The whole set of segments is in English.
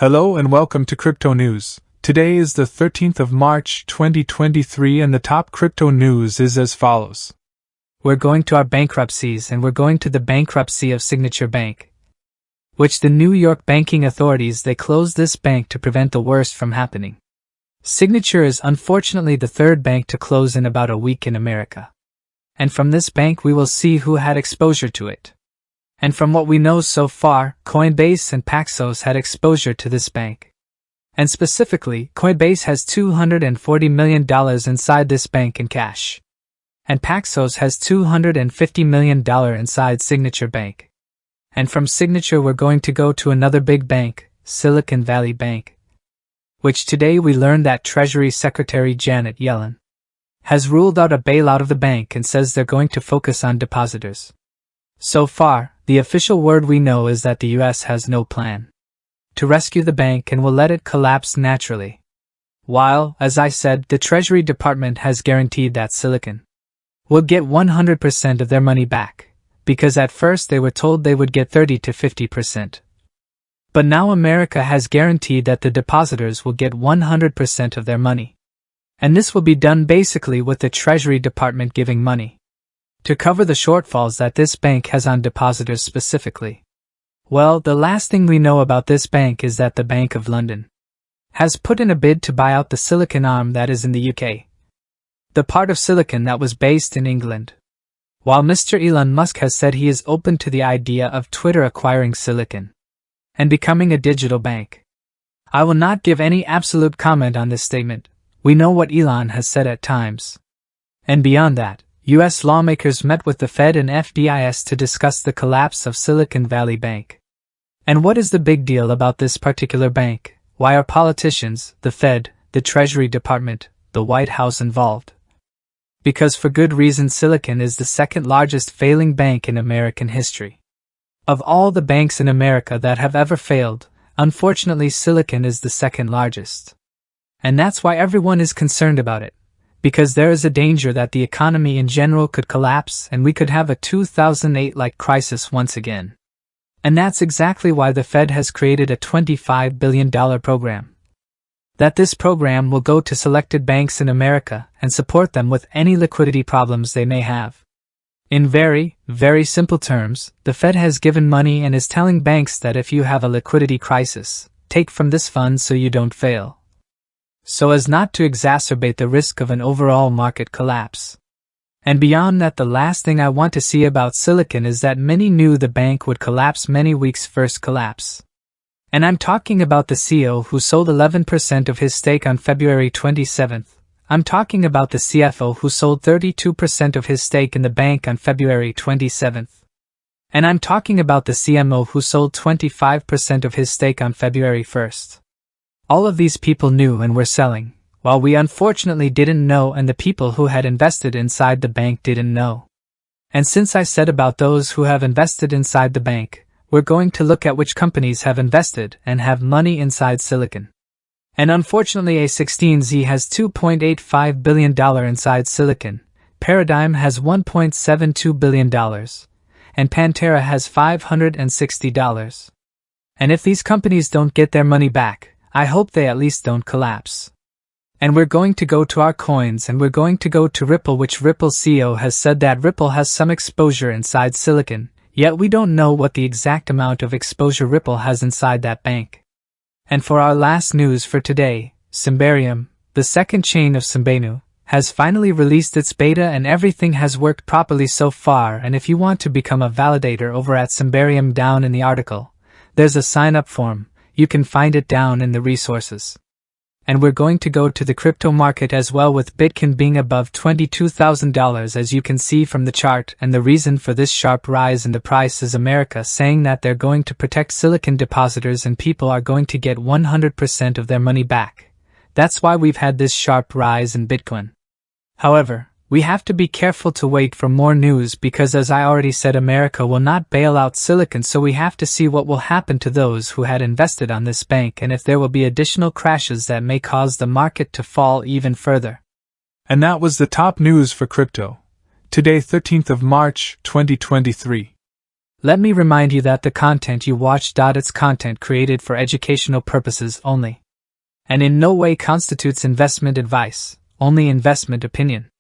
Hello and welcome to Crypto News. Today is the 13th of March 2023 and the top crypto news is as follows. We're going to our bankruptcies and we're going to the bankruptcy of Signature Bank, which the New York banking authorities they closed this bank to prevent the worst from happening. Signature is unfortunately the third bank to close in about a week in America. And from this bank we will see who had exposure to it. And from what we know so far, Coinbase and Paxos had exposure to this bank. And specifically, Coinbase has $240 million inside this bank in cash. And Paxos has $250 million inside Signature Bank. And from Signature we're going to go to another big bank, Silicon Valley Bank, which today we learned that Treasury Secretary Janet Yellen has ruled out a bailout of the bank and says they're going to focus on depositors. So far, the official word we know is that the US has no plan to rescue the bank and will let it collapse naturally. While, as I said, the Treasury Department has guaranteed that Silicon will get 100% of their money back, because at first they were told they would get 30 to 50%. But now America has guaranteed that the depositors will get 100% of their money. And this will be done basically with the Treasury Department giving money to cover the shortfalls that this bank has on depositors specifically. Well, the last thing we know about this bank is that the Bank of London has put in a bid to buy out the Silicon arm that is in the UK, the part of Silicon that was based in England. While Mr. Elon Musk has said he is open to the idea of Twitter acquiring Silicon and becoming a digital bank. I will not give any absolute comment on this statement. We know what Elon has said at times. And beyond that, U.S. lawmakers met with the Fed and FDIC to discuss the collapse of Silicon Valley Bank. And what is the big deal about this particular bank? Why are politicians, the Fed, the Treasury Department, the White House involved? Because for good reason Silicon is the second largest failing bank in American history. Of all the banks in America that have ever failed, unfortunately Silicon is the second largest. And that's why everyone is concerned about it. Because there is a danger that the economy in general could collapse and we could have a 2008-like crisis once again. And that's exactly why the Fed has created a $25 billion program. That this program will go to selected banks in America and support them with any liquidity problems they may have. In very, very simple terms, the Fed has given money and is telling banks that if you have a liquidity crisis, take from this fund so you don't fail, so as not to exacerbate the risk of an overall market collapse. And beyond that, the last thing I want to see about Silicon is that many knew the bank would collapse many weeks first collapse. And I'm talking about the CEO who sold 11% of his stake on February 27th. I'm talking about the CFO who sold 32% of his stake in the bank on February 27th. And I'm talking about the CMO who sold 25% of his stake on February 1st. All of these people knew and were selling, while we unfortunately didn't know and the people who had invested inside the bank didn't know. And since I said about those who have invested inside the bank, we're going to look at which companies have invested and have money inside Silicon. And unfortunately A16Z has $2.85 billion inside Silicon, Paradigm has $1.72 billion, and Pantera has $560. And if these companies don't get their money back, I hope they at least don't collapse. And we're going to go to our coins and we're going to go to Ripple, which Ripple CEO has said that Ripple has some exposure inside Silicon, yet we don't know what the exact amount of exposure Ripple has inside that bank. And for our last news for today, Shibarium, the second chain of Shibarium, has finally released its beta and everything has worked properly so far. And if you want to become a validator over at Shibarium, down in the article, there's a sign-up form. You can find it down in the resources. And we're going to go to the crypto market as well, with Bitcoin being above $22,000 as you can see from the chart, and the reason for this sharp rise in the price is America saying that they're going to protect Silicon depositors and people are going to get 100% of their money back. That's why we've had this sharp rise in Bitcoin. However, we have to be careful to wait for more news because, as I already said, America will not bail out Silicon, so we have to see what will happen to those who had invested on this bank and if there will be additional crashes that may cause the market to fall even further. And that was the top news for crypto. Today, 13th of March, 2023. Let me remind you that the content you watch. It's content created for educational purposes only, and in no way constitutes investment advice, only investment opinion.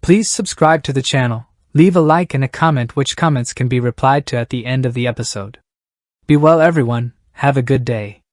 Please subscribe to the channel, leave a like and a comment, which comments can be replied to at the end of the episode. Be well everyone, have a good day.